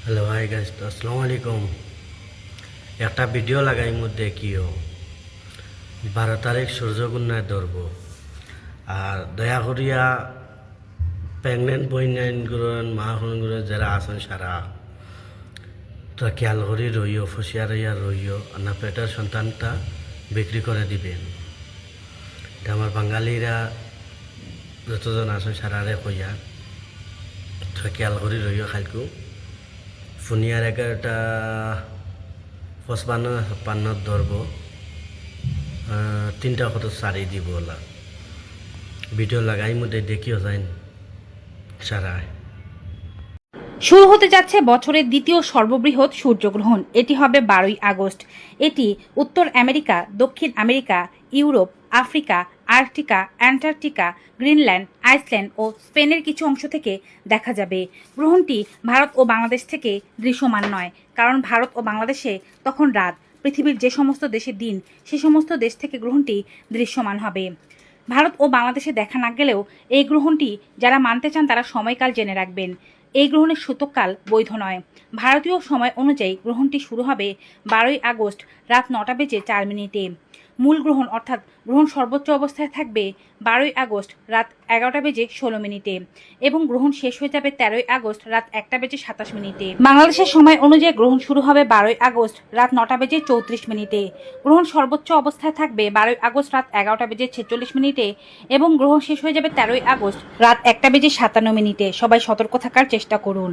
Hello hi guys, আসসালামু আলাইকুম। একটা ভিডিও লাগাই মধ্যে কিও 12 তারিখ সূর্যকন্যায় ধরব। আর দয়া করিয়া প্রেগনেন্ট বইনাইন গুরন মা গুলো যারা আছেন সারা তো খেয়াল করি রইও, ফুসিয়া রইয়া রইও, না পেটের সন্তানটা বিক্রি করে দিবেন। এটা আমার বাঙালিরা যতজন আছেন সারারে কইয়া তো খেয়াল করি রইও। খাইকু ফুনিয়ার 11:55 ধরব, 3টা কত সারি দিব ওলা ভিডিও লাগাই মধ্যে দেখিও যাইন সারায়। শুরু হতে যাচ্ছে বছরের দ্বিতীয় সর্ববৃহৎ সূর্যগ্রহণ। এটি হবে 12ই আগস্ট। এটি উত্তর আমেরিকা, দক্ষিণ আমেরিকা, ইউরোপ, আফ্রিকা, আর্কটিকা, অ্যান্টার্কটিকা, গ্রিনল্যান্ড, আইসল্যান্ড ও স্পেনের কিছু অংশ থেকে দেখা যাবে। গ্রহণটি ভারত ও বাংলাদেশ থেকে দৃশ্যমান নয়, কারণ ভারত ও বাংলাদেশে তখন রাত। পৃথিবীর যে সমস্ত দেশে দিন, সে সমস্ত দেশ থেকে গ্রহণটি দৃশ্যমান হবে। ভারত ও বাংলাদেশে দেখা না গেলেও এই গ্রহণটি যারা মানতে চান তারা সময়কাল জেনে রাখবেন। এই গ্রহণের সূতককাল বৈধ নয়। ভারতীয় সময় অনুযায়ী গ্রহণটি শুরু হবে 12ই আগস্ট রাত 9:04। মূল গ্রহণ অর্থাৎ গ্রহণ সর্বোচ্চ অবস্থায় থাকবে 12ই আগস্ট রাত 11:16 এবং গ্রহণ শেষ হয়ে যাবে 13ই আগস্ট রাত 1:27। বাংলাদেশের সময় অনুযায়ী গ্রহণ শুরু হবে 12ই আগস্ট রাত 9:34। গ্রহণ সর্বোচ্চ অবস্থায় থাকবে 12ই আগস্ট রাত 11:46 এবং গ্রহণ শেষ হয়ে যাবে 13ই আগস্ট রাত 1:57। সবাই সতর্ক থাকার চেষ্টা করুন।